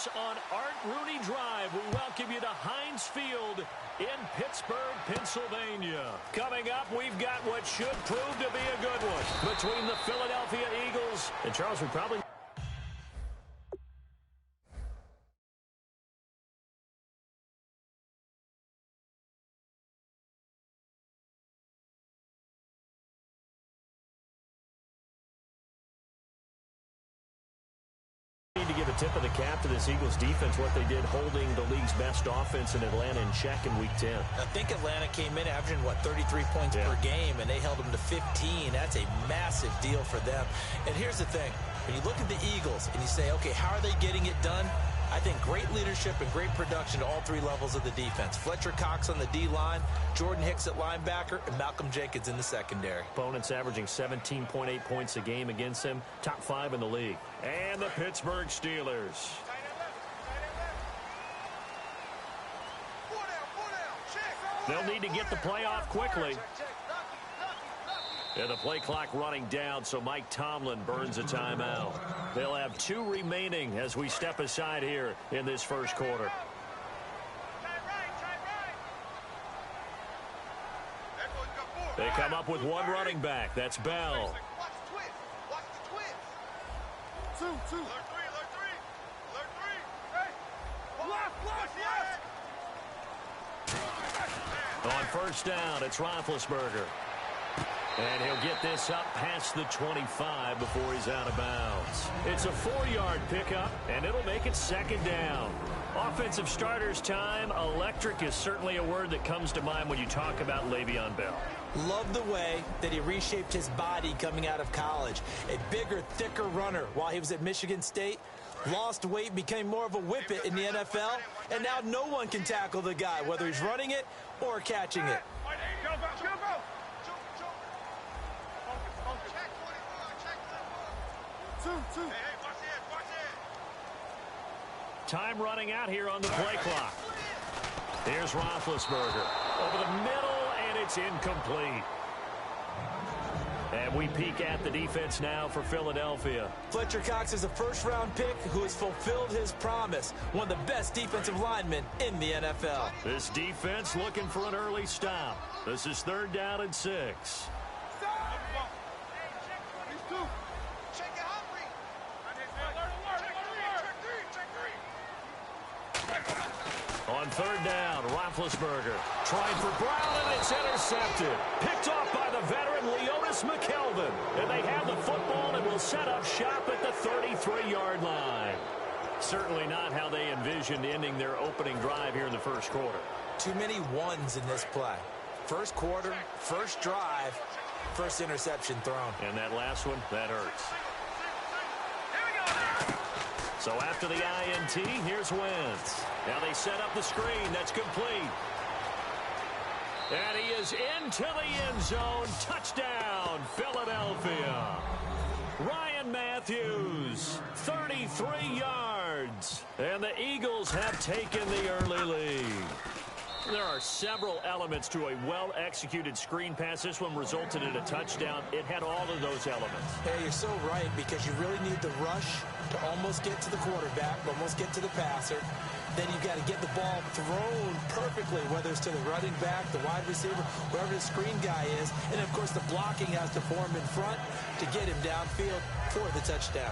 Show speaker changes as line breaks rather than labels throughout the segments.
Steelers on Art Rooney Drive. We welcome you to Heinz Field in Pittsburgh, Pennsylvania. Coming up, we've got what should prove to be a good one between the Philadelphia Eagles and Charles. We probably to give a tip of the cap to this Eagles defense, what they did holding the league's best offense in Atlanta in check in Week 10.
I think Atlanta came in averaging, 33 points per game, and they held them to 15. That's a massive deal for them. And here's the thing. When you look at the Eagles and you say, okay, how are they getting it done? I think great leadership and great production at all three levels of the defense. Fletcher Cox on the D-line, Jordan Hicks at linebacker, and Malcolm Jenkins in the secondary.
Opponents averaging 17.8 points a game against him, top 5 in the league. And the Pittsburgh Steelers. They'll need to get the play off quickly. And the play clock running down, so Mike Tomlin burns a timeout. They'll have 2 remaining as we step aside here in this first quarter. They come up with 1 running back. That's Bell. On first down, it's Roethlisberger. And he'll get this up past the 25 before he's out of bounds. It's a 4-yard pickup, and it'll make it second down. Offensive starters time. Electric is certainly a word that comes to mind when you talk about Le'Veon Bell.
Love the way that he reshaped his body coming out of college. A bigger, thicker runner while he was at Michigan State. Lost weight, became more of a whippet in the NFL, and now no one can tackle the guy, whether he's running it or catching it.
Time running out here on the play clock. Here's Roethlisberger over the middle, and it's incomplete. And we peek at the defense now for Philadelphia.
Fletcher Cox is a first-round pick who has fulfilled his promise. One of the best defensive linemen in the NFL.
This defense looking for an early stop. This is 3rd down and 6. On 3rd down, Roethlisberger trying for Brown, and it's intercepted. Picked off by the veteran Leonis McKelvin. And they have the football and will set up shop at the 33-yard line. Certainly not how they envisioned ending their opening drive here in the first quarter.
Too many ones in this play. First quarter, first drive, first interception thrown.
And that last one, that hurts. So after the INT, here's Wentz. Now they set up the screen. That's complete. And he is into the end zone. Touchdown, Philadelphia. Ryan Matthews, 33 yards. And the Eagles have taken the early lead. There are several elements to a well-executed screen pass. This one resulted in a touchdown. It had all of those elements.
Hey, you're so right, because you really need the rush to almost get to the quarterback, almost get to the passer. Then you've got to get the ball thrown perfectly, whether it's to the running back, the wide receiver, wherever the screen guy is. And, of course, the blocking has to form in front to get him downfield for the touchdown.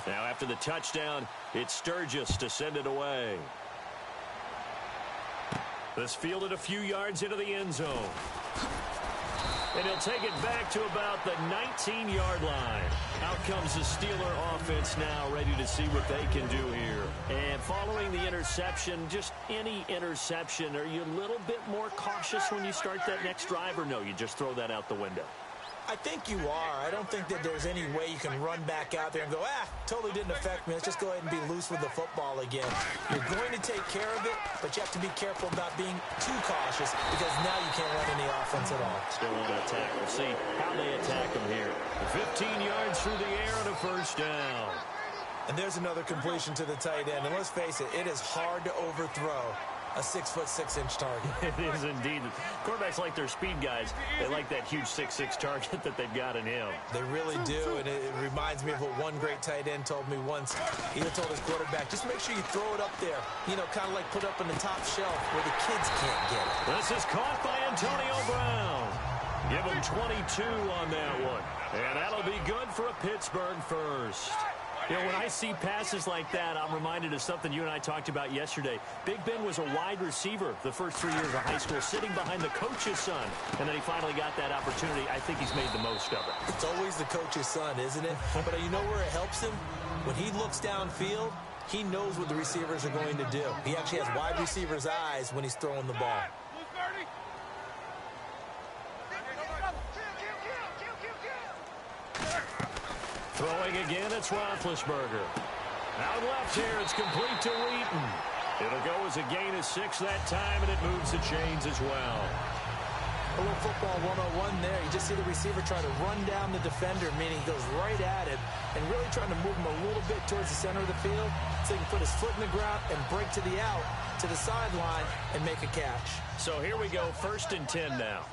Now after the touchdown, it's Sturgis to send it away. This fielded a few yards into the end zone. And he'll take it back to about the 19-yard line. Out comes the Steeler offense now, ready to see what they can do here. And following the interception, just any interception, are you a little bit more cautious when you start that next drive, or no, you just throw that out the window?
I think you are. I don't think that there's any way you can run back out there and go, totally didn't affect me. Let's just go ahead and be loose with the football again. You're going to take care of it, but you have to be careful about being too cautious, because now you can't run any offense at all.
Still want to attack. We'll see how they attack them here. 15 yards through the air and a first down.
And there's another completion to the tight end. And let's face it, it is hard to overthrow a 6'6" target.
It is indeed. Quarterbacks like their speed guys. They like that huge 6'6" target that they've got in him.
They really do, and it reminds me of what one great tight end told me once. He told his quarterback, just make sure you throw it up there. You know, kind of like put it up on the top shelf where the kids can't get it.
This is caught by Antonio Brown. Give him 22 on that one. And that'll be good for a Pittsburgh first. You know, when I see passes like that, I'm reminded of something you and I talked about yesterday. Big Ben was a wide receiver the first 3 years of high school, sitting behind the coach's son. And then he finally got that opportunity. I think he's made the most of it.
It's always the coach's son, isn't it? But you know where it helps him? When he looks downfield, he knows what the receivers are going to do. He actually has wide receivers' eyes when he's throwing the ball.
Throwing again, it's Roethlisberger. Out left here, it's complete to Wheaton. It'll go as a gain of 6 that time, and it moves the chains as well.
A little football 101 there. You just see the receiver try to run down the defender, meaning he goes right at it, and really trying to move him a little bit towards the center of the field so he can put his foot in the ground and break to the out, to the sideline, and make a catch.
So here we go, 1st and 10 now.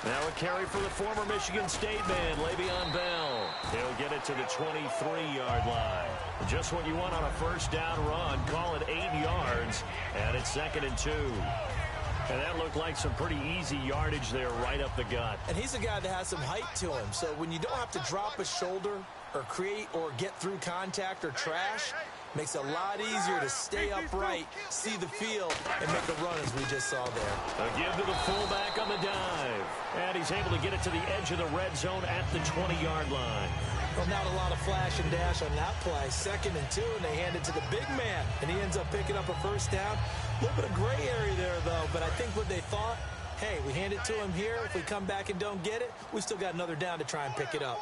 Now a carry for the former Michigan State man, Le'Veon Bell. He'll get it to the 23-yard line. Just what you want on a first down run. Call it 8 yards, and it's 2nd and 2. And that looked like some pretty easy yardage there right up the gut.
And he's a guy that has some height to him, so when you don't have to drop a shoulder or create or get through contact or trash, makes it a lot easier to stay upright, see the field, and make a run as we just saw there.
A give to the fullback on the dive. And he's able to get it to the edge of the red zone at the 20-yard line.
Well, not a lot of flash and dash on that play. 2nd and 2, and they hand it to the big man. And he ends up picking up a first down. A little bit of gray area there, though. But I think what they thought, hey, we hand it to him here. If we come back and don't get it, we still got another down to try and pick it up.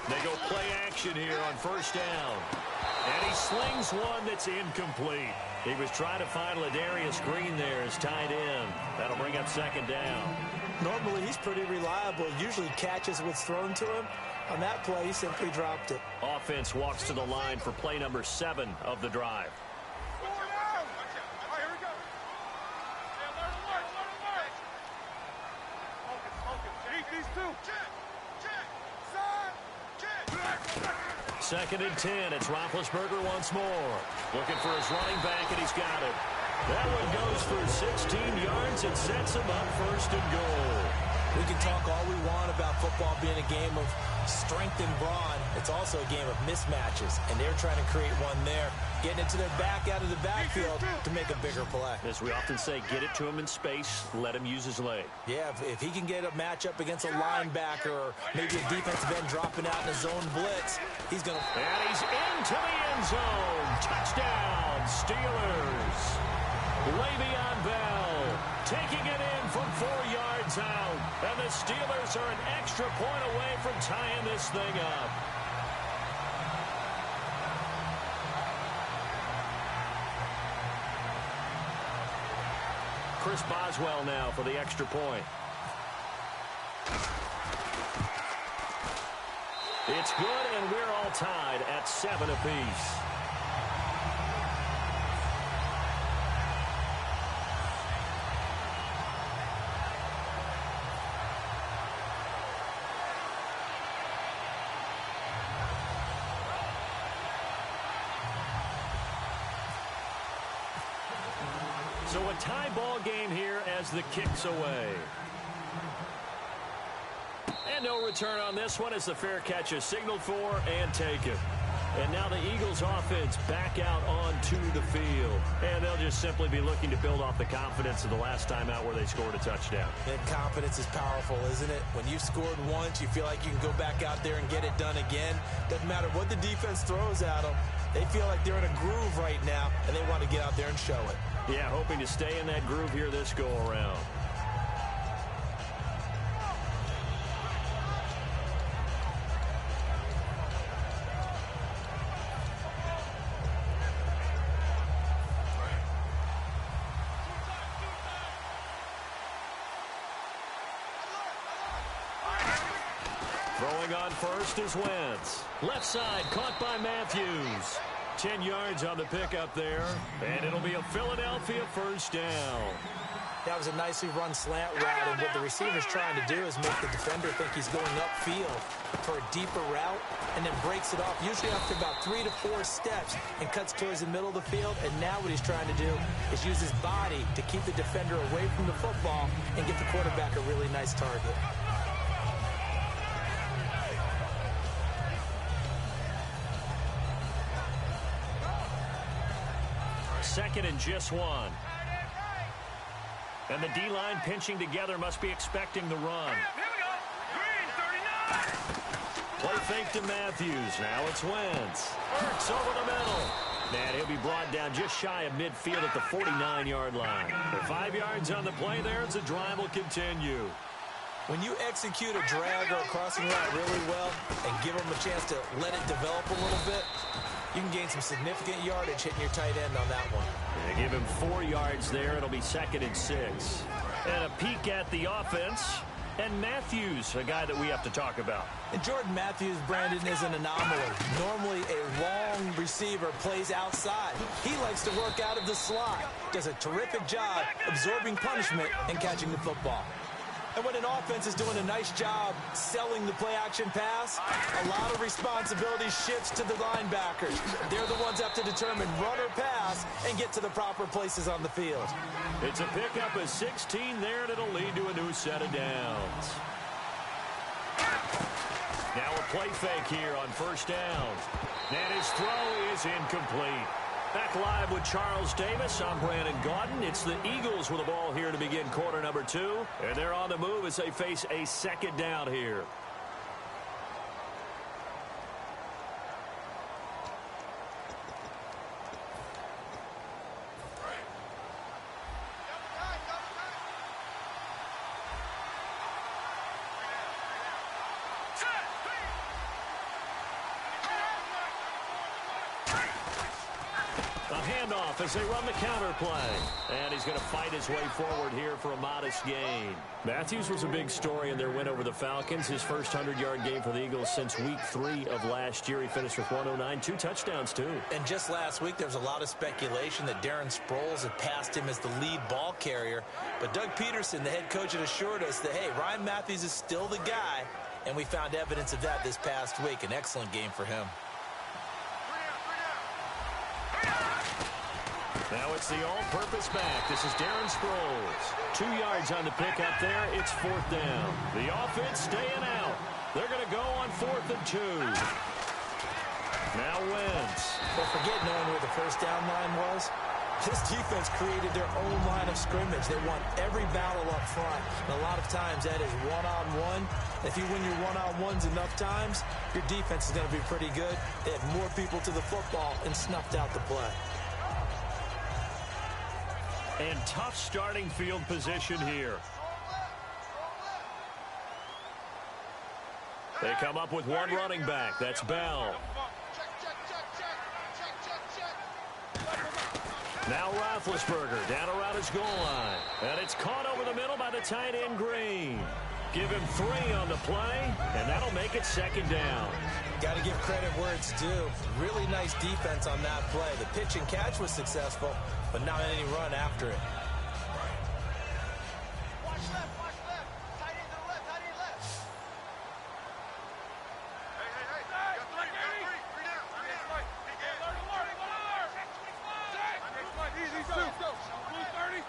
They go play action here on first down. And he slings one that's incomplete. He was trying to find Ladarius Green there as tight end. That'll bring up 2nd down.
Normally, he's pretty reliable. Usually catches what's thrown to him. On that play, he simply dropped it.
Offense walks to the line for play number 7 of the drive. Second and 10. It's Roethlisberger once more. Looking for his running back, and he's got it. That one goes for 16 yards and sets him up 1st and goal.
We can talk all we want about football being a game of strength and brawn. It's also a game of mismatches, and they're trying to create one there, getting it to their back out of the backfield to make a bigger play.
As we often say, get it to him in space, let him use his leg.
Yeah, if he can get a matchup against a linebacker or maybe a defensive end dropping out in a zone blitz, he's going to...
And he's into the end zone. Touchdown, Steelers. Le'Veon Bell taking it in from 4 yards out. And the Steelers are an extra point away from tying this thing up. Chris Boswell now for the extra point. It's good, and we're all tied at 7 apiece. So a tie ball game here as the kick's away. And no return on this one as the fair catch is signaled for and taken. And now the Eagles offense back out onto the field. And they'll just simply be looking to build off the confidence of the last time out where they scored a touchdown.
And confidence is powerful, isn't it? When you've scored once, you feel like you can go back out there and get it done again. Doesn't matter what the defense throws at them. They feel like they're in a groove right now, and they want to get out there and show it.
Yeah, hoping to stay in that groove here this go-around. Throwing on first is Wentz. Left side caught by Matthews. 10 yards on the pickup there, and it'll be a Philadelphia first down.
That was a nicely run slant route, and what the receiver's trying to do is make the defender think he's going upfield for a deeper route, and then breaks it off, usually after about 3 to 4 steps, and cuts towards the middle of the field. And now what he's trying to do is use his body to keep the defender away from the football and get the quarterback a really nice target.
Second and just 1. And the D-line pinching together must be expecting the run.
Here we go. Green, 39.
Play fake to Matthews. Now it's Wentz. Works over the middle. And he'll be brought down just shy of midfield at the 49-yard line. For 5 yards on the play there, as the drive will continue.
When you execute a drag or a crossing route really well and give them a chance to let it develop a little bit, you can gain some significant yardage hitting your tight end on that one.
They give him 4 yards there. It'll be 2nd and 6. And a peek at the offense. And Matthews, a guy that we have to talk about.
And Jordan Matthews, Brandon, is an anomaly. Normally, a long receiver plays outside. He likes to work out of the slot. Does a terrific job absorbing punishment and catching the football. And when an offense is doing a nice job selling the play-action pass, a lot of responsibility shifts to the linebackers. They're the ones that have to determine run or pass and get to the proper places on the field.
It's a pickup of 16 there, and it'll lead to a new set of downs. Now a play fake here on first down. And his throw is incomplete. Back live with Charles Davis. I'm Brandon Gaudin. It's the Eagles with the ball here to begin quarter number 2. And they're on the move as they face a second down here. Handoff as they run the counter play. And he's going to fight his way forward here for a modest gain. Matthews was a big story in their win over the Falcons. His first 100-yard game for the Eagles since week 3 of last year. He finished with 109, 2 touchdowns, too.
And just last week, there was a lot of speculation that Darren Sproles had passed him as the lead ball carrier. But Doug Peterson, the head coach, had assured us that, hey, Ryan Matthews is still the guy. And we found evidence of that this past week. An excellent game for him.
Now it's the all-purpose back. This is Darren Sproles. 2 yards on the pickup there. It's 4th down. The offense staying out. They're going to go on 4th and 2. Now Wentz.
Don't forget knowing where the first down line was. This defense created their own line of scrimmage. They won every battle up front. And a lot of times that is one-on-one. If you win your one-on-ones enough times, your defense is going to be pretty good. They had more people to the football and snuffed out the play.
And tough starting field position here. They come up with one running back. That's Bell. Now Roethlisberger down around his goal line. And it's caught over the middle by the tight end Green. Give him 3 on the play, and that'll make it 2nd down.
Got to give credit where it's due. Really nice defense on that play. The pitch and catch was successful, but not any run after it.
Watch left, watch left. Tight end to the left, tight end left. Hey. Got three down. Easy, go. Blue 30.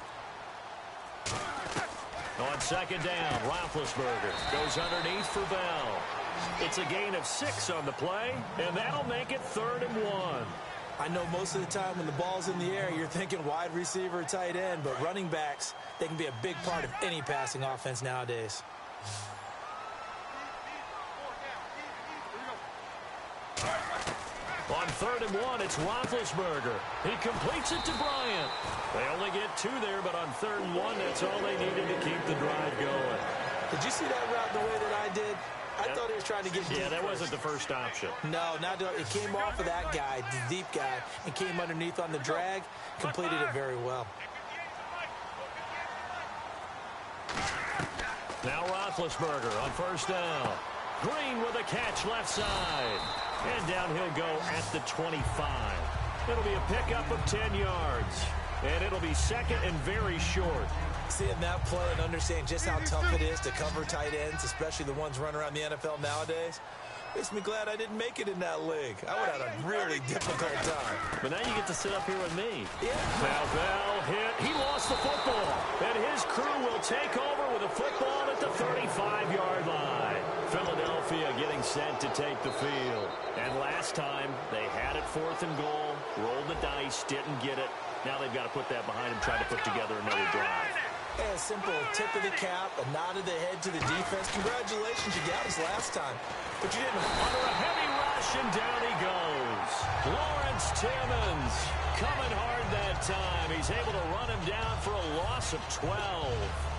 On 2nd down, Roethlisberger goes underneath for Bell. It's a gain of 6 on the play, and that'll make it 3rd and 1.
I know most of the time when the ball's in the air, you're thinking wide receiver, tight end, but running backs, they can be a big part of any passing offense nowadays.
On 3rd and 1, it's Roethlisberger. He completes it to Bryant. They only get 2 there, but on 3rd and 1, that's all they needed to keep the drive going.
Did you see that route the way that I did? I thought he was trying to get deep.
Yeah, that
first.
wasn't the first option.
No, it came off of that guy, the deep guy, and came underneath on the drag, completed it very well.
Now Roethlisberger on 1st down. Green with a catch left side. And down he'll go at the 25. It'll be a pickup of 10 yards. And it'll be second and very short.
Seeing that play and understanding just how tough it is to cover tight ends, especially the ones running around the NFL nowadays, makes me glad I didn't make it in that league. I would have had a really difficult time.
But now you get to sit up here with me.
Yeah.
Now Bell hit. He lost the football. And his crew will take over with a football at the 35-yard line. Philadelphia getting set to take the field. And last time, they had it 4th and goal, rolled the dice, didn't get it. Now they've got to put that behind them, try to put together another drive.
And a simple tip of the cap, a nod of the head to the defense. Congratulations, you got us last time. But you didn't.
Under a heavy rush, and down he goes. Lawrence Timmons coming hard that time. He's able to run him down for a loss of 12.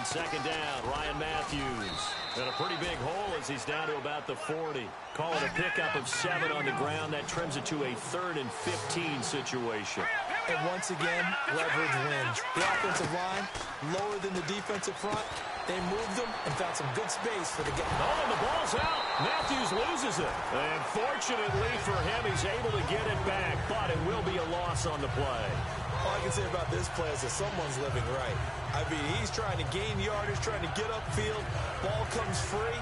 Second down, Ryan Matthews. Got a pretty big hole as he's down to about the 40. Call it a pickup of 7 on the ground. That trims it to a 3rd and 15 situation.
And once again, leverage wins. The offensive line, lower than the defensive front. They moved them and found some good space for the guy.
Oh, and the ball's out. Matthews loses it. And fortunately for him, he's able to get it back. But it will be a loss on the play.
All I can say about this play is that someone's living right. I mean, he's trying to gain yardage, trying to get upfield. Ball comes free.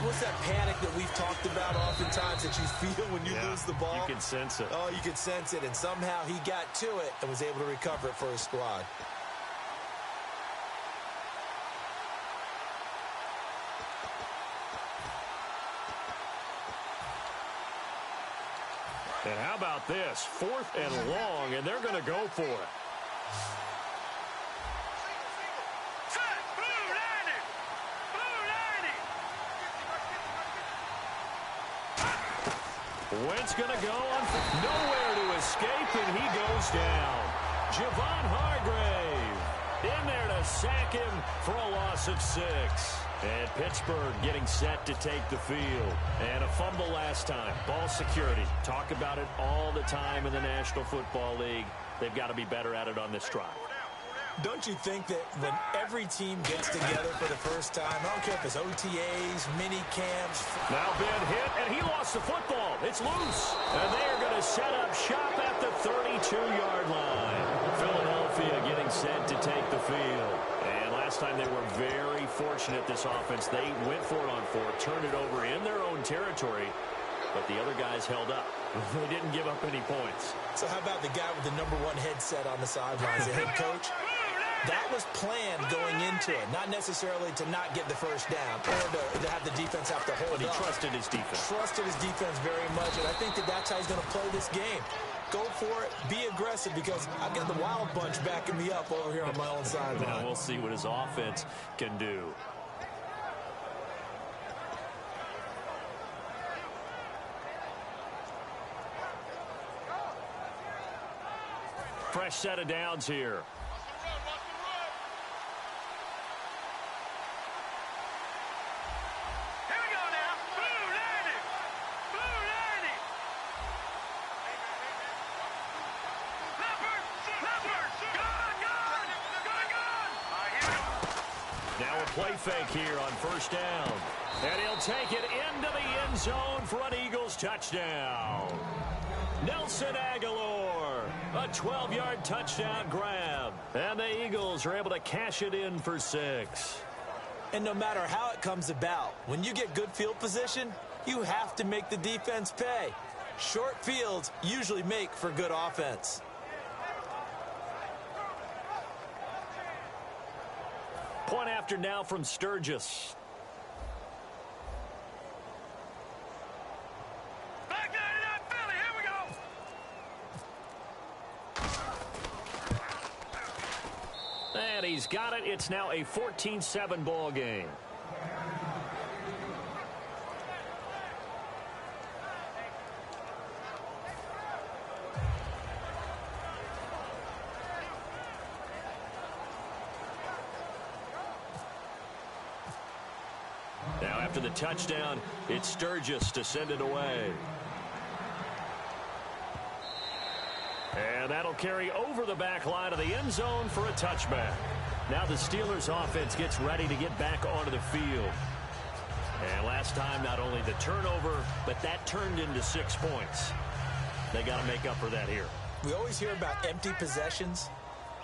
What's that panic that we've talked about oftentimes that you feel when you lose the ball?
You can sense it.
Oh, you can sense it. And somehow he got to it and was able to recover it for his squad.
And how about this? 4th and long, and they're going to go for it. Wentz going to go on nowhere to escape, and he goes down. Javon Hargrave in there to sack him for a loss of 6. And Pittsburgh getting set to take the field. And a fumble last time. Ball security. Talk about it all the time in the National Football League. They've got to be better at it on this drive.
Don't you think that when every team gets together for the first time, I don't care if it's OTAs, mini camps.
Now Ben hit, and he lost the football. It's loose. And they are going to set up shop at the 32-yard line. Philadelphia getting set to take the field. And last time they were very fortunate, this offense. They went for it on 4, turned it over in their own territory, but the other guys held up. They didn't give up any points.
So how about the guy with the #1 headset on the sidelines, the head coach? That was planned going into it, not necessarily to not get the first down or to have the defense have to hold up.
But he trusted his defense.
Trusted his defense very much, and I think that that's how he's going to play this game. Go for it, be aggressive, because I've got the wild bunch backing me up over here on my own sideline.
Now we'll see what his offense can do. Fresh set of downs here. Now a play fake here on first down. And he'll take it into the end zone for an Eagles touchdown. Nelson Aguilar, a 12-yard touchdown grab. And the Eagles are able to cash it in for 6.
And no matter how it comes about, when you get good field position, you have to make the defense pay. Short fields usually make for good offense.
Point after now from Sturgis. And he's got it. It's now a 14-7 ball game. Now After the touchdown, it's Sturgis to send it away. And that'll carry over the back line of the end zone for a touchback. Now the Steelers offense gets ready to get back onto the field. And last time, not only the turnover, but that turned into 6 points. They got to make up for that here.
We always hear about empty possessions,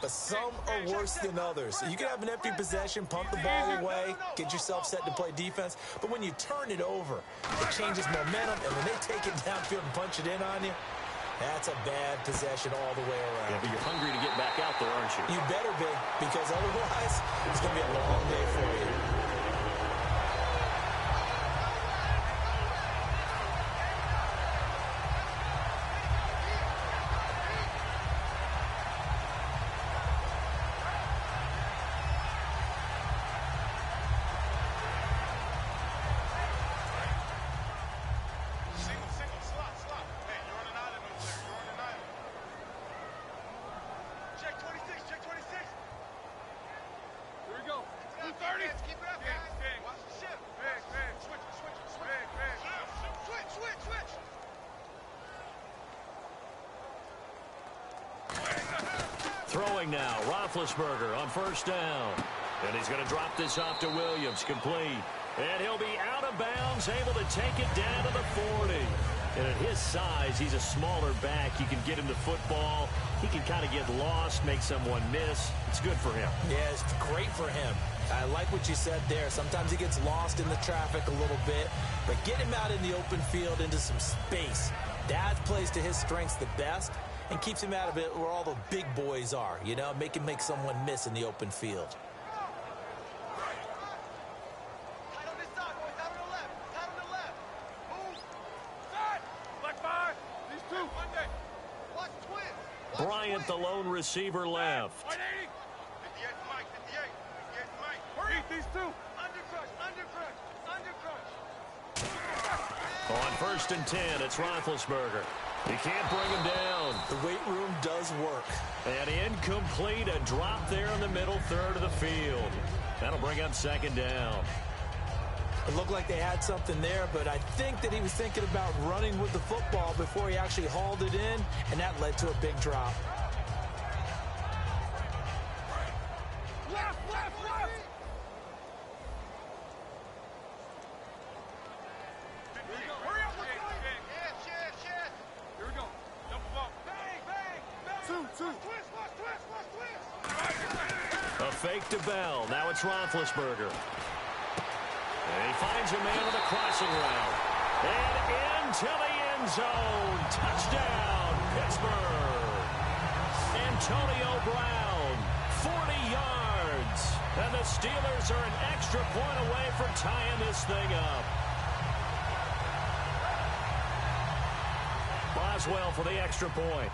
but some are worse than others. You can have an empty possession, pump the ball away, get yourself set to play defense, but when you turn it over, it changes momentum, and when they take it downfield and punch it in on you, that's a bad possession all the way around.
Yeah, but you're hungry to get back out there, aren't you?
You better be, because otherwise it's going to be a long day for you.
Throwing now, Roethlisberger on first down. And he's going to drop this off to Williams, complete. And he'll be out of bounds, able to take it down to the 40. And at his size, he's a smaller back. You can get him to football. He can kind of get lost, make someone miss. It's good for him.
Yeah, it's great for him. I like what you said there. Sometimes he gets lost in the traffic a little bit, but get him out in the open field into some space. That plays to his strengths the best and keeps him out of it where all the big boys are, you know, make him make someone miss in the open field.
Bryant, the lone receiver, left.
58 Mike, 58 Mike. Hurry, these two. Under crush.
On first and 10, it's Roethlisberger. He can't bring him down.
The weight room does work.
And incomplete, a drop there in the middle third of the field. That'll bring up second down.
It looked like they had something there, but I think that he was thinking about running with the football before he actually hauled it in, and that led to a big drop.
Left. Hurry up, yes. Here we go. Double ball. Bang. Two. Twist.
A fake to Bell. Now it's Roethlisberger. And he finds a man on the crossing route. And into the end zone. Touchdown, Pittsburgh. Antonio Brown, 40 yards. And the Steelers are an extra point away from tying this thing up. Boswell for the extra point.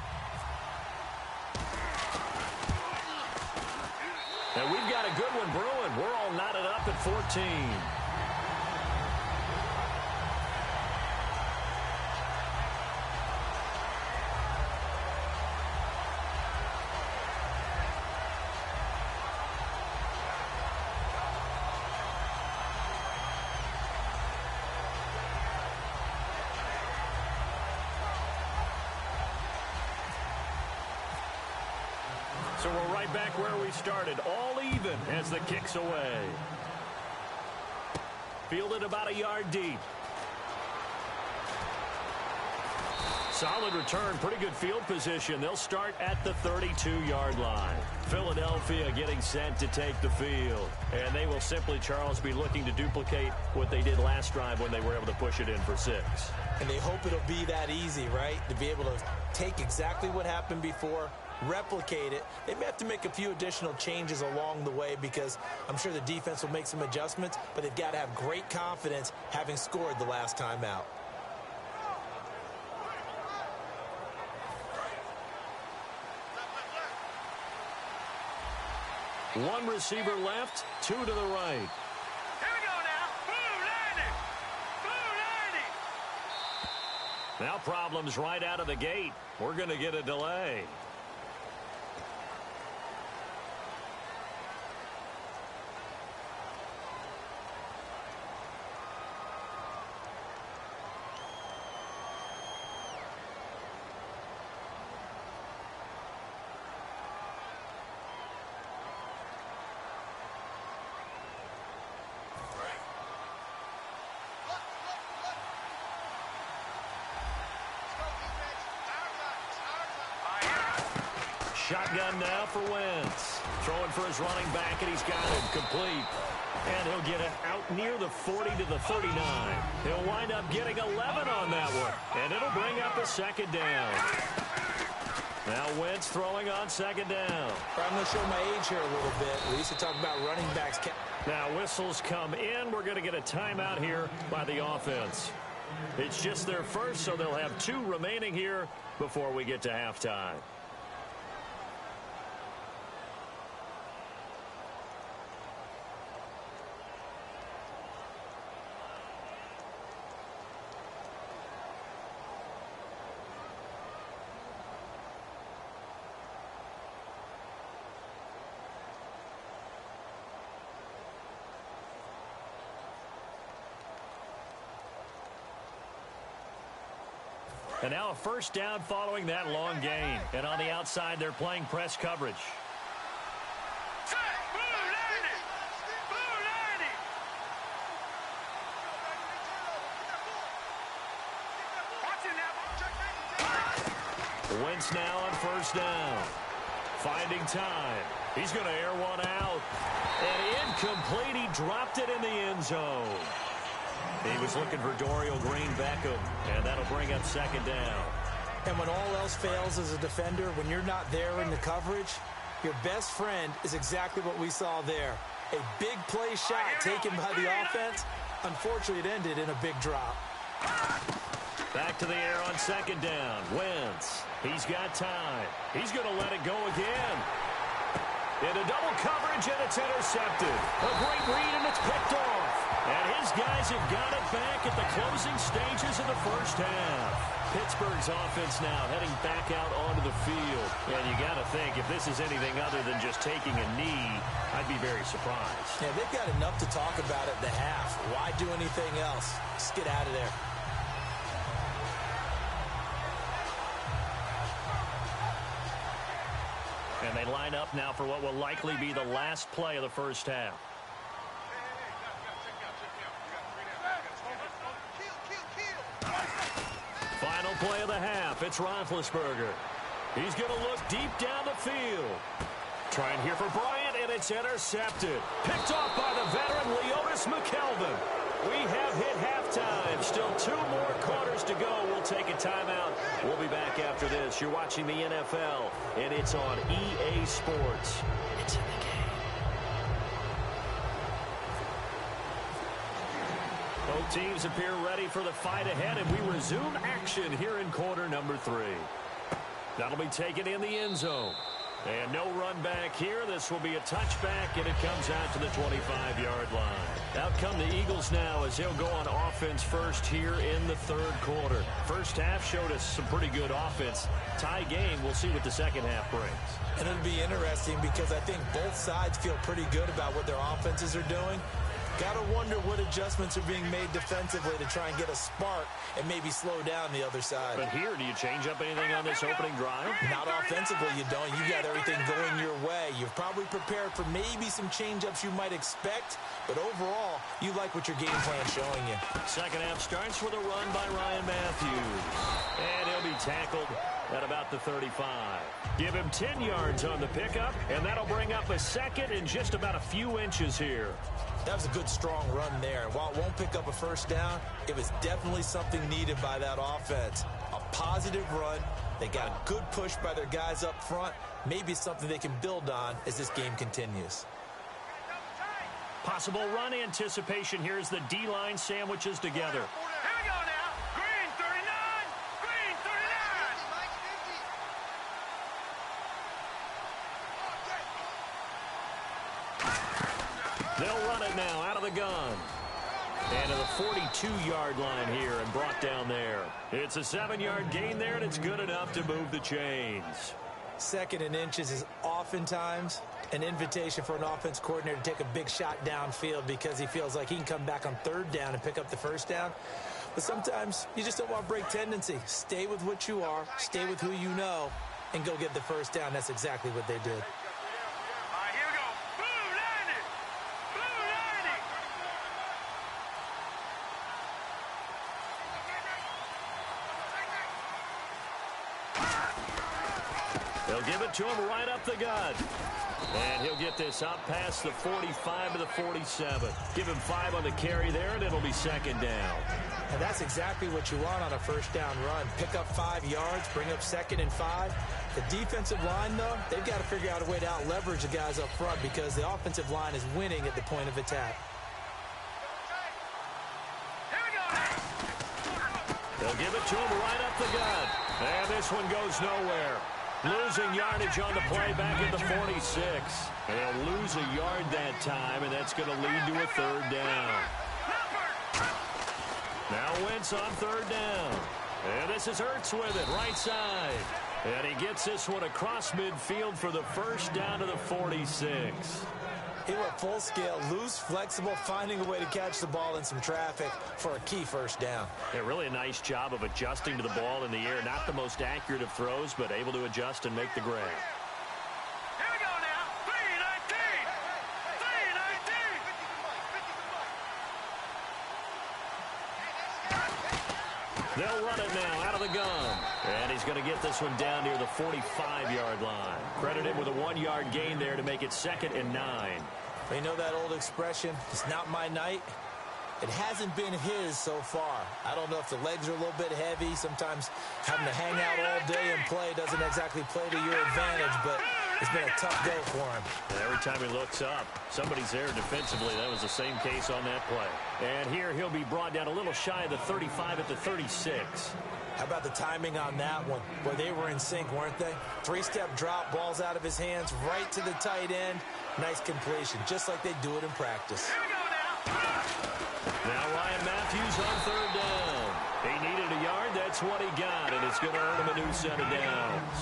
And we've got a good one brewing. We're all knotted up at 14. So we're right back where we started, all even as the kick's away. Fielded about a yard deep. Solid return, pretty good field position. They'll start at the 32-yard line. Philadelphia getting set to take the field. And they will simply, Charles, be looking to duplicate what they did last drive when they were able to push it in for 6.
And they hope it'll be that easy, right? To be able to take exactly what happened before, replicate it. They may have to make a few additional changes along the way because I'm sure the defense will make some adjustments, but they've got to have great confidence having scored the last time out.
One receiver left, 2 to the right.
Here we go now. Blue 90.
Now problems right out of the gate. We're going to get a delay. shotgun now for Wentz. Throwing for his running back, and he's got him complete. And he'll get it out near the 40 to the 39. He'll wind up getting 11 on that one. And it'll bring up a second down. Now Wentz throwing on second down.
I'm going to show my age here a little bit. We used to talk about running backs.
Now whistles come in. We're going to get a timeout here by the offense. It's just their first, so they'll have 2 remaining here before we get to halftime. And now a first down following that long gain. And on the outside, they're playing press coverage. Wentz now on first down. Finding time. He's going to air one out. And incomplete. He dropped it in the end zone. He was looking for Dorial Green-Beckham, and that'll bring up second down.
And when all else fails as a defender, when you're not there in the coverage, your best friend is exactly what we saw there. A big play shot taken by the offense. Unfortunately, it ended in a big drop.
Back to the air on second down. Wentz. He's got time. He's going to let it go again. Into double coverage, and it's intercepted. A great read, and it's picked off. And his guys have got it back at the closing stages of the first half. Pittsburgh's offense now heading back out onto the field. And you got to think, if this is anything other than just taking a knee, I'd be very surprised.
Yeah, they've got enough to talk about at the half. Why do anything else? Just get out of there.
And they line up now for what will likely be the last play of the first half. Final play of the half. It's Roethlisberger. He's going to look deep down the field. Trying here for Bryant, and it's intercepted. Picked off by the veteran Leotis McKelvin. We have hit halftime. Still 2 more quarters to go. We'll take a timeout. We'll be back after this. You're watching the NFL, and it's on EA Sports. It's in the game. Both teams appear ready for the fight ahead, and we resume action here in quarter number 3. That'll be taken in the end zone. And no run back here. This will be a touchback, and it comes out to the 25-yard line. Out come the Eagles now as they'll go on offense first here in the third quarter. First half showed us some pretty good offense. Tie game. We'll see what the second half brings.
And it'll be interesting because I think both sides feel pretty good about what their offenses are doing. Got to wonder what adjustments are being made defensively to try and get a spark and maybe slow down the other side.
But here, do you change up anything on this opening drive?
Not offensively, you don't. You got everything going your way. You've probably prepared for maybe some change-ups you might expect, but overall, you like what your game plan's showing you. Second half starts with a run by Ryan Matthews. And he'll be tackled at about the 35. Give him 10 yards on the pickup, and that'll bring up a second in just about a few inches here. That was a good, strong run there. And while it won't pick up a first down, it was definitely something needed by that offense. A positive run. They got a good push by their guys up front. Maybe something they can build on as this game continues. Possible run anticipation here as the D-line sandwiches together.
Here we go now. Green 39. Green 39.
They'll run it now out of the gun. And to the 42-yard line here and brought down there. It's a 7-yard gain there, and it's good enough to move the chains. Second and inches is oftentimes an invitation for an offense coordinator to take a big shot downfield because he feels like he can come back on third down and pick up the first down. But sometimes you just don't want break tendency. Stay with what you are, stay with who you know, and go get the first down. That's exactly what they did. They'll They'll give it to him right up the gut. And he'll get this up past the 45 to the 47. Give him 5 on the carry there, and it'll be second down.
And that's exactly what you want on a first down run. Pick up 5 yards, bring up 2nd and 5. The defensive line, though, they've got to figure out a way to out-leverage the guys up front because the offensive line is winning at the point of attack.
They'll give it to him right up the gut. And this one goes nowhere. Losing yardage on the play back at the 46. They'll lose a yard that time, and that's going to lead to a third down. Now Wentz on third down. And this is Hurts with it, right side. And he gets this one across midfield for the first down to the 46.
He went full scale, loose, flexible, finding a way to catch the ball in some traffic for a key first down.
Yeah, really a nice job of adjusting to the ball in the air. Not the most accurate of throws, but able to adjust and make the grab.
Here we go now. 3-19.
They'll run it now out of the gun. And he's going to get this one down near the 45-yard line. Credit him with a 1-yard gain there to make it 2nd and 9.
You know that old expression, it's not my night? It hasn't been his so far. I don't know if the legs are a little bit heavy. Sometimes having to hang out all day and play doesn't exactly play to your advantage, but it's been a tough go for him.
And every time he looks up, somebody's there defensively. That was the same case on that play. And here he'll be brought down a little shy of the 35 at the 36.
How about the timing on that one? Boy, they were in sync, weren't they? 3-step drop, balls out of his hands, right to the tight end. Nice completion, just like they do it in practice.
Now Ryan Matthews on third down. He needed a yard, that's what he got, and it's going to earn him a new set of downs.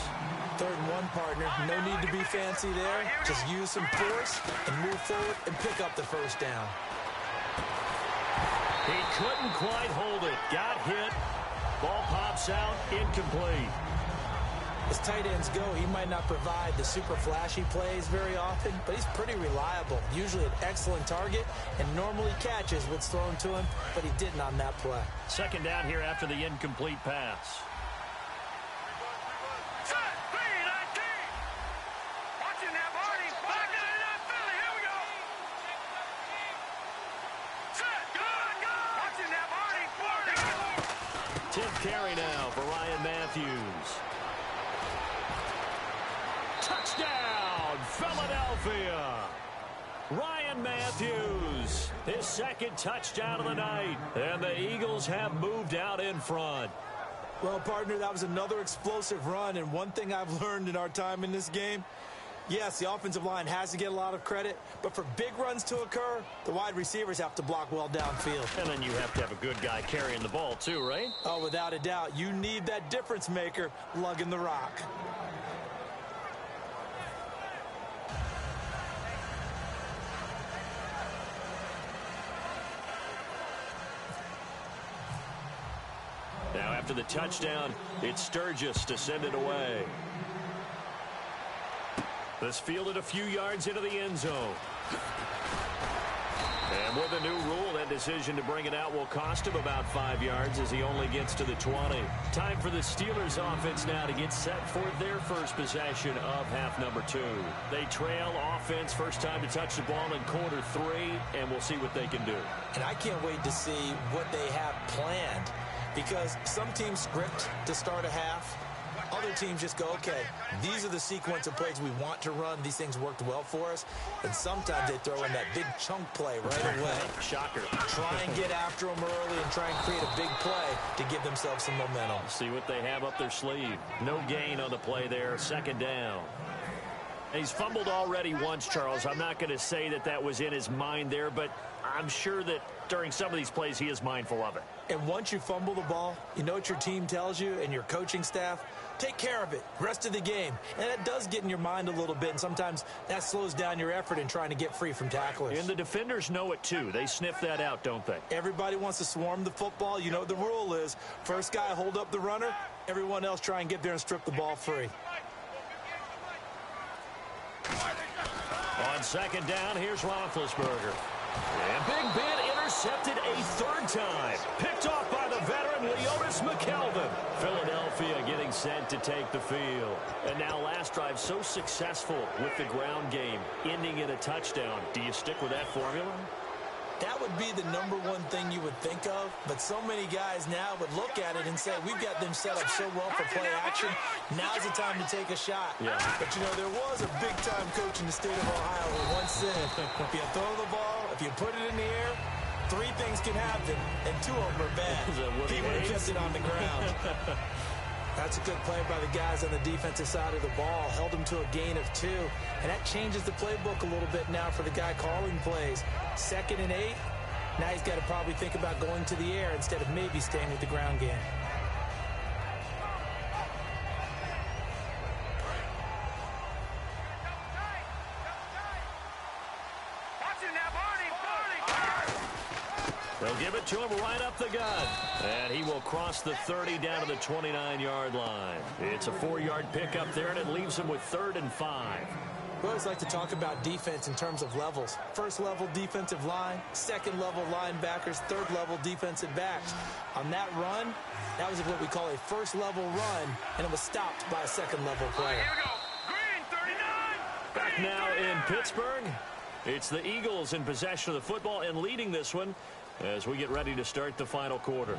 3rd and 1, partner. No need to be fancy there. Just use some force and move forward and pick up the first down.
He couldn't quite hold it. Got hit. Ball pops out, incomplete.
As tight ends go, he might not provide the super flashy plays very often, but he's pretty reliable. Usually an excellent target and normally catches what's thrown to him, but he didn't on that play.
Second down here after the incomplete pass. Carry now for Ryan Matthews. Touchdown, Philadelphia. Ryan Matthews, his 2nd touchdown of the night. And the Eagles have moved out in front.
Well, partner, that was another explosive run. And one thing I've learned in our time in this game, yes, the offensive line has to get a lot of credit, but for big runs to occur, the wide receivers have to block well downfield.
And then you have to have a good guy carrying the ball too, right?
Oh, without a doubt. You need that difference maker lugging the rock.
Now after the touchdown, it's Sturgis to send it away. This fielded a few yards into the end zone. And with a new rule, that decision to bring it out will cost him about 5 yards as he only gets to the 20. Time for the Steelers offense now to get set for their first possession of half number 2. They trail offense, first time to touch the ball in quarter 3, and we'll see what they can do.
And I can't wait to see what they have planned, because some teams script to start a half. Other teams just go, okay, these are the sequence of plays we want to run. These things worked well for us. And sometimes they throw in that big chunk play right away.
Shocker.
Try and get after them early and try and create a big play to give themselves some momentum.
See what they have up their sleeve. No gain on the play there, 2nd down. He's fumbled already once, Charles. I'm not going to say that that was in his mind there, but I'm sure that during some of these plays he is mindful of it.
And once you fumble the ball, you know what your team tells you and your coaching staff? Take care of it rest of the game. And that does get in your mind a little bit, and sometimes that slows down your effort in trying to get free from tacklers.
And the defenders know it too. They sniff that out, don't they?
Everybody wants to swarm the football. You know what the rule is. First guy hold up the runner. Everyone else try and get there and strip the ball free.
On 2nd down, here's Roethlisberger. And Big Ben intercepted a 3rd time. Picked off by the veteran Leonis McKelvin. Philadelphia getting set to take the field. And now last drive so successful with the ground game, ending in a touchdown. Do you stick with that formula?
That would be the #1 thing you would think of, but so many guys now would look at it and say, we've got them set up so well for play action, now's the time to take a shot.
Yeah.
But, you know, there was a big-time coach in the state of Ohio who once said, if you throw the ball, if you put it in the air, 3 things can happen, and 2 of them are bad. He would have kept it on the ground. That's a good play by the guys on the defensive side of the ball. Held them to a gain of 2. And that changes the playbook a little bit now for the guy calling plays. 2nd and 8. Now he's got to probably think about going to the air instead of maybe staying with the ground game.
They'll give it to him right up the gut. And he will cross the 30 down to the 29-yard line. It's a 4-yard pickup there, and it leaves him with 3rd and 5.
We always like to talk about defense in terms of levels. 1st level defensive line, 2nd level linebackers, 3rd level defensive backs. On that run, that was what we call a 1st level run, and it was stopped by a 2nd level player.
Here we go. Green 39.
Back now in Pittsburgh. It's the Eagles in possession of the football and leading this one as we get ready to start the final quarter.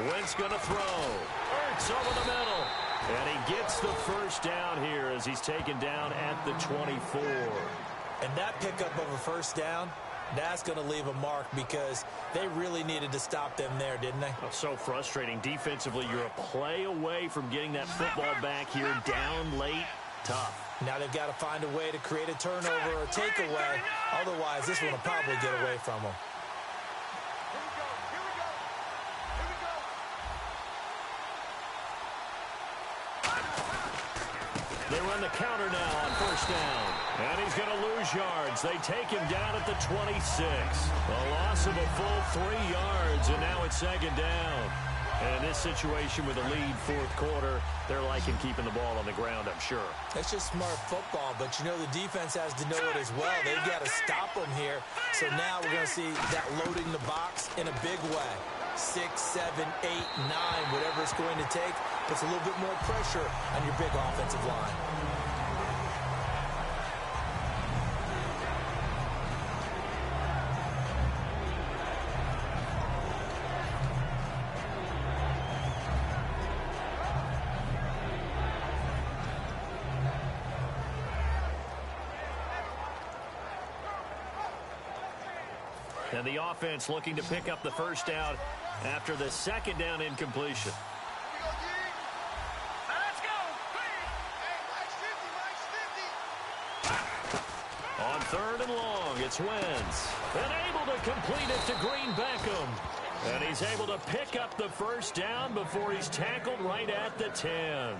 Wentz going to throw. Ertz over the middle. And he gets the first down here as he's taken down at the 24.
And that pickup of a first down, that's going to leave a mark because they really needed to stop them there, didn't they?
Oh, so frustrating. Defensively, you're a play away from getting that football back here down late. Tough.
Now they've got to find a way to create a turnover or takeaway. Otherwise, this one will probably get away from them.
They run the counter now on first down. And he's going to lose yards. They take him down at the 26. A loss of a full 3 yards, and now it's 2nd down. And in this situation with a lead 4th quarter, they're liking keeping the ball on the ground, I'm sure.
It's just smart football, but you know the defense has to know it as well. They've got to stop them here. So now we're going to see that loading the box in a big way. 6, 7, 8, 9, whatever it's going to take, puts a little bit more pressure on your big offensive line.
And the offense looking to pick up the first down after the 2nd down incompletion.
Let's go. Hey,
On 3rd and long, it's Wentz. And able to complete it to Green Beckham. And he's able to pick up the first down before he's tackled right at the 10.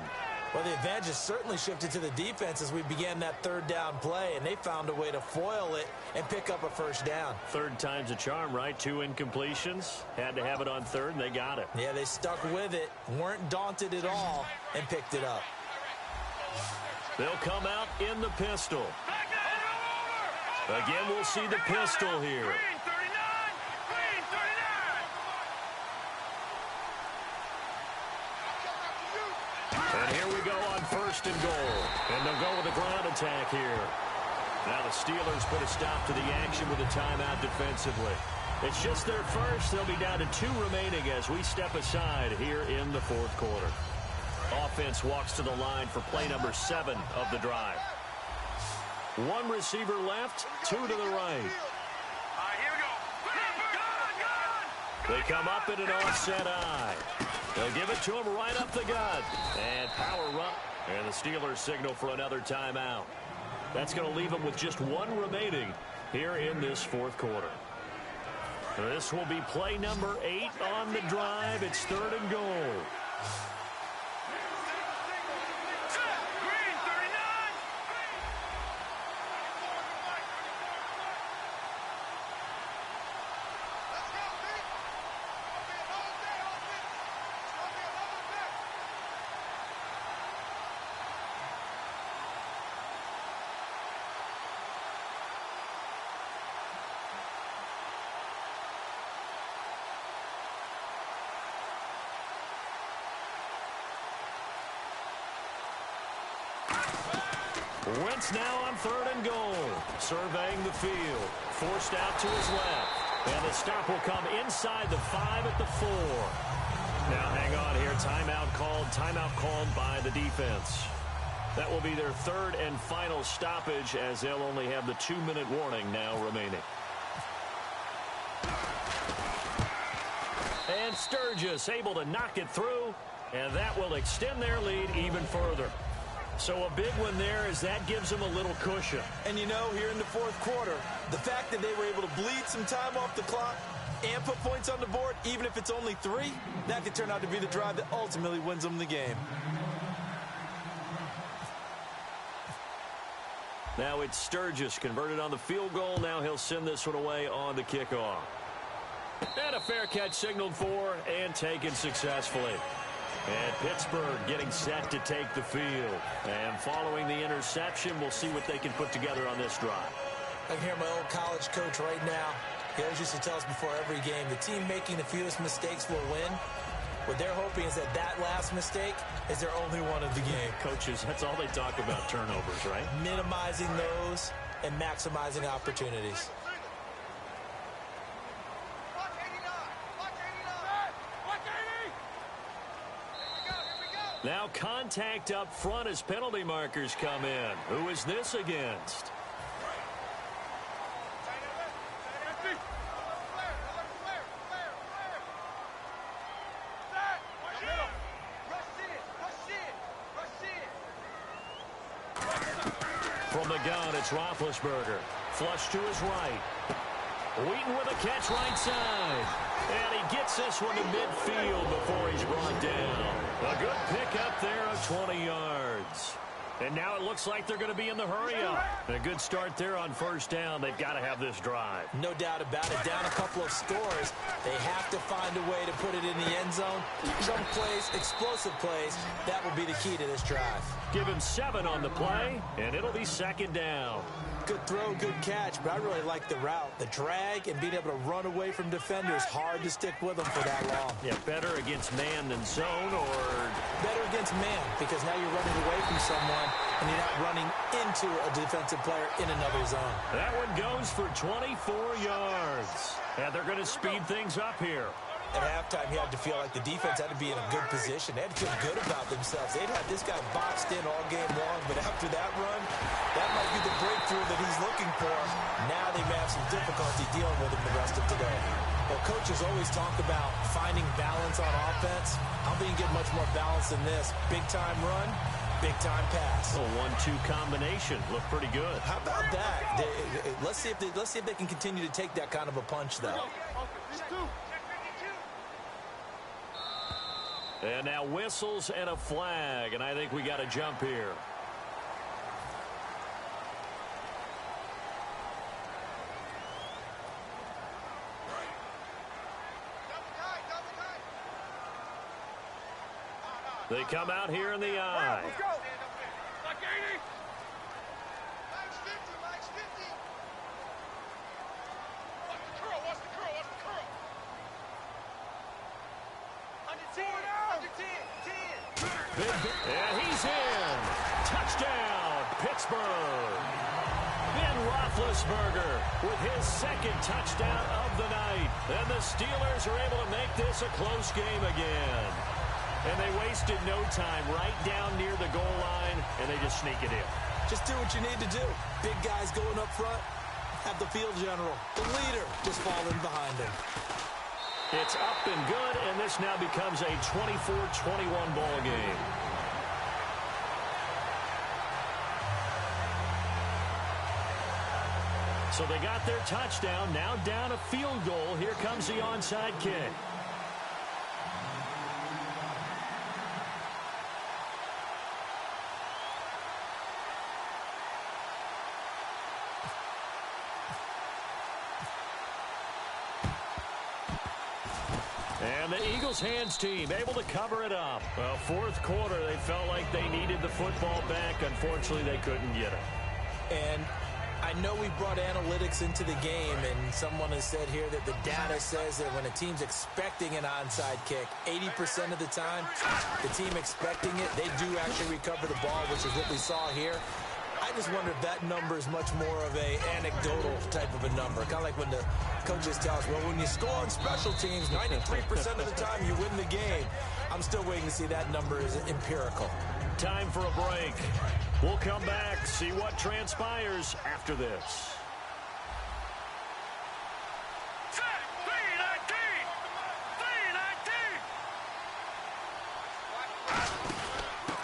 Well, the advantage has certainly shifted to the defense as we began that 3rd down play, and they found a way to foil it and pick up a first down.
3rd time's a charm, right? 2 incompletions. Had to have it on 3rd, and they got it.
Yeah, they stuck with it, weren't daunted at all, and picked it up.
They'll come out in the pistol. Again, we'll see the pistol here.
Green 39. Green 39.
And here we go on 1st and goal. And they'll go with a ground attack here. Now the Steelers put a stop to the action with a timeout defensively. It's just their first. They'll be down to 2 remaining as we step aside here in the 4th quarter. Offense walks to the line for play number 7 of the drive. 1 receiver left, 2 to the right.
All right, here we go.
They come up in an offset eye. They'll give it to him right up the gut. And power run. And the Steelers signal for another timeout. That's going to leave them with just 1 remaining here in this 4th quarter. This will be play number 8 on the drive. It's 3rd and goal.
Green 39. Let's go, Pete. It's gonna be another day, offense. It's gonna be another day.
Wentz now on 3rd and goal. Surveying the field. Forced out to his left. And the stop will come inside the 5 at the 4. Now hang on here. Timeout called by the defense. That will be their 3rd and final stoppage, as they'll only have the 2-minute warning now remaining. And Sturgis able to knock it through, and that will extend their lead even further. So a big one there, as that gives them a little cushion.
And you know, here in the 4th quarter, the fact that they were able to bleed some time off the clock and put points on the board, even if it's only 3, that could turn out to be the drive that ultimately wins them the game.
Now it's Sturgis converted on the field goal. Now he'll send this one away on the kickoff. And a fair catch signaled for and taken successfully. And Pittsburgh getting set to take the field. And following the interception, we'll see what they can put together on this drive.
I can hear my old college coach right now. He always used to tell us before every game, the team making the fewest mistakes will win. What they're hoping is that last mistake is their only one of the game.
Coaches, that's all they talk about, turnovers, right?
Minimizing those and maximizing opportunities.
Now contact up front as penalty markers come in. Who is this against? From the gun, it's Roethlisberger. Flush to his right. Wheaton with a catch right side. And he gets this one to midfield before he's brought down. A good pickup there of 20 yards. And now it looks like they're going to be in the hurry-up. A good start there on 1st down. They've got to have this drive.
No doubt about it. Down a couple of scores. They have to find a way to put it in the end zone. Some plays, explosive plays, that will be the key to this drive.
Give him 7 on the play, and it'll be 2nd down.
Good throw, good catch, but I really like the route. The drag and being able to run away from defenders, hard to stick with them for that long.
Yeah, better against man than zone, or
better against man, because now you're running away from someone and you're not running into a defensive player in another zone.
That one goes for 24 yards. And they're going to speed things up here.
At halftime, he had to feel like the defense had to be in a good position. They had to feel good about themselves. They'd had this guy boxed in all game long, but after that run, that might be the breakthrough that he's looking for. Now they may have some difficulty dealing with him the rest of today. Well, coaches always talk about finding balance on offense. I don't think you get much more balance than this. Big-time run, big-time pass.
A 1-2 combination. Looked pretty good.
How about that? Let's see if they can continue to take that kind of a punch, though.
And now whistles and a flag, and I think we got to jump here. They come out here in the eye.
Let's go. Like 80. Max 50, Max 50. Watch the curl, watch the curl, watch the curl. 110, 110, 10.
And he's in. Touchdown, Pittsburgh. Ben Roethlisberger with his 2nd touchdown of the night. And the Steelers are able to make this a close game again. And they wasted no time right down near the goal line, and they just sneak it in.
Just do what you need to do. Big guys going up front, have the field general, the leader, just fall in behind him.
It's up and good, and this now becomes a 24-21 ball game. So they got their touchdown, now down a field goal. Here comes the onside kick. And the Eagles hands team able to cover it up. Well, 4th quarter, they felt like they needed the football back. Unfortunately, they couldn't get it.
And I know we brought analytics into the game, and someone has said here that the data says that when a team's expecting an onside kick, 80% of the time, the team expecting it, they do actually recover the ball, which is what we saw here. I just wonder if that number is much more of a anecdotal type of a number. Kind of like when the coaches tell us, well, when you score on special teams, 93% of the time you win the game. I'm still waiting to see that number is empirical.
Time for a break. We'll come back, see what transpires after this.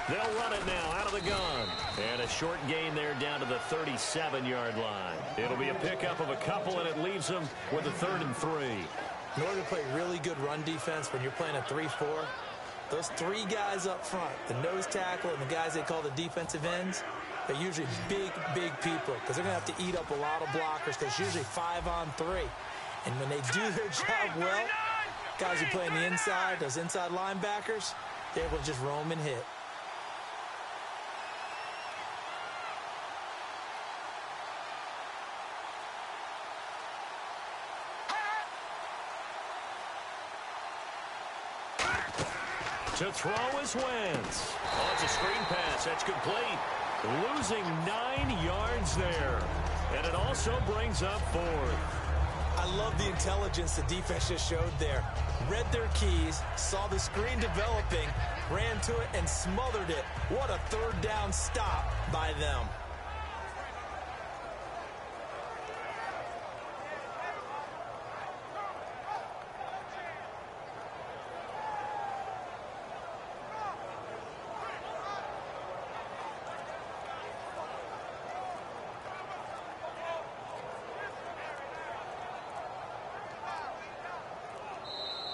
They'll run it now out of the gun. And a short gain there down to the 37-yard line. It'll be a pickup of a couple, and it leaves them with a 3rd and 3.
In order to play really good run defense when you're playing a 3-4, those 3 guys up front, the nose tackle and the guys they call the defensive ends, they're usually big, big people because they're going to have to eat up a lot of blockers because it's usually 5-on-3. And when they do their job well, guys who play on the inside, those inside linebackers, they're able to just roam and hit.
To throw is Wentz. Oh, it's a screen pass. That's complete. Losing 9 yards there. And it also brings up 4th.
I love the intelligence the defense just showed there. Read their keys, saw the screen developing, ran to it, and smothered it. What a 3rd down stop by them.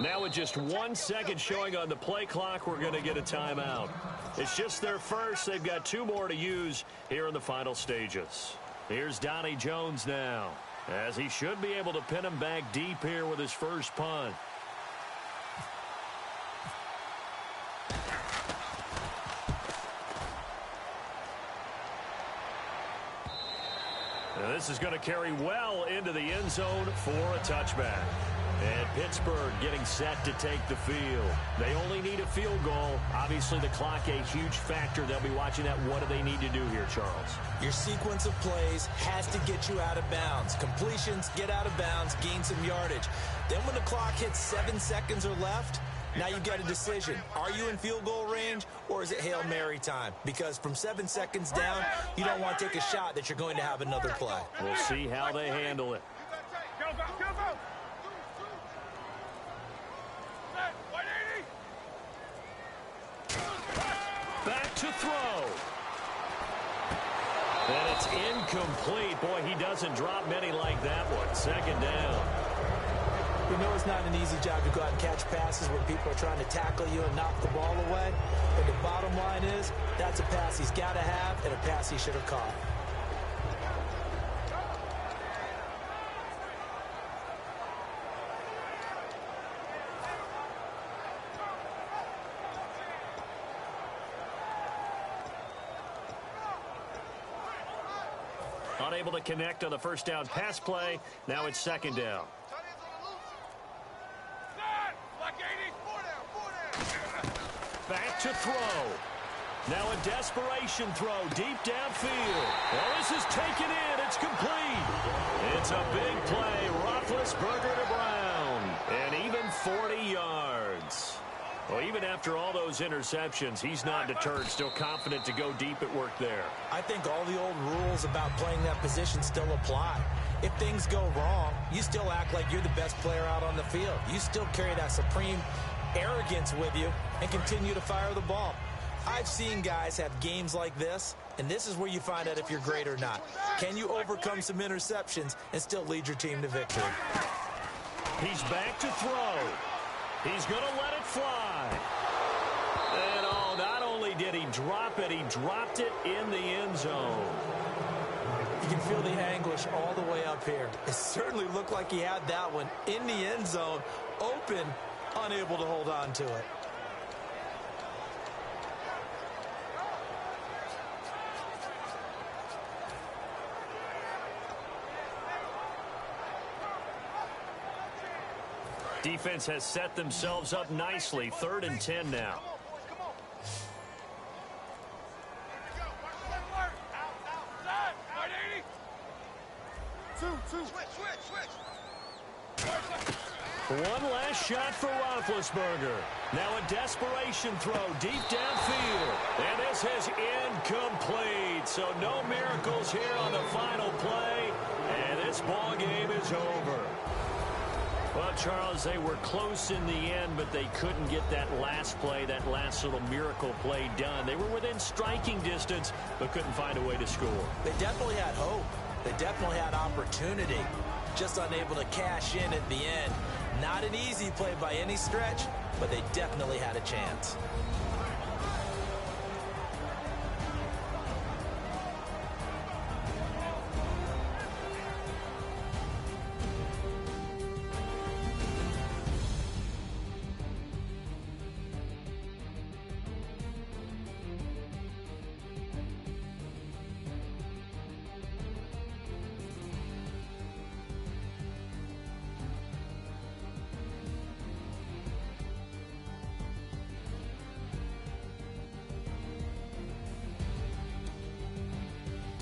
Now with just 1 second showing on the play clock, we're going to get a timeout. It's just their first. They've got 2 more to use here in the final stages. Here's Donnie Jones now, as he should be able to pin him back deep here with his first punt. Now this is going to carry well into the end zone for a touchback. And Pittsburgh getting set to take the field. They only need a field goal. Obviously, the clock a huge factor. They'll be watching that. What do they need to do here, Charles?
Your sequence of plays has to get you out of bounds. Completions, get out of bounds, gain some yardage. Then when the clock hits 7 seconds or left, now you've got a decision. Are you in field goal range, or is it Hail Mary time? Because from 7 seconds down, you don't want to take a shot that you're going to have another play.
We'll see how they handle it.
Go, go, go, go!
Back to throw. And it's incomplete. Boy, he doesn't drop many like that one. 2nd down.
You know it's not an easy job to go out and catch passes where people are trying to tackle you and knock the ball away. But the bottom line is, that's a pass he's got to have and a pass he should have caught.
Unable to connect on the first down pass play. Now it's 2nd down. Back to throw. Now a desperation throw deep downfield. Well, this is taken in. It's complete. It's a big play. Roethlisberger to Brown. And even 40 yards. Well, even after all those interceptions, he's not deterred, still confident to go deep at work there.
I think all the old rules about playing that position still apply. If things go wrong, you still act like you're the best player out on the field. You still carry that supreme arrogance with you and continue to fire the ball. I've seen guys have games like this, and this is where you find out if you're great or not. Can you overcome some interceptions and still lead your team to victory?
He's back to throw. He's going to let it fly. And oh, not only did he drop it, he dropped it in the end zone.
You can feel the anguish all the way up here. It certainly looked like he had that one in the end zone, open, unable to hold on to it.
Defense has set themselves up nicely. 3rd and 10 now. One last shot for Roethlisberger. Now a desperation throw deep downfield. And this is incomplete. So no miracles here on the final play. And this ball game is over. Well, Charles, they were close in the end, but they couldn't get that last play, that last little miracle play done. They were within striking distance, but couldn't find a way to score.
They definitely had hope. They definitely had opportunity. Just unable to cash in at the end. Not an easy play by any stretch, but they definitely had a chance.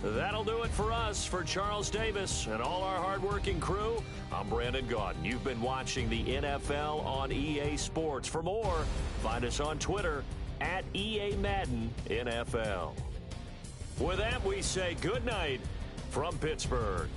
That'll do it for us. For Charles Davis and all our hardworking crew, I'm Brandon Gaudin. You've been watching the NFL on EA Sports. For more, find us on Twitter at EA Madden NFL. With that, we say good night from Pittsburgh.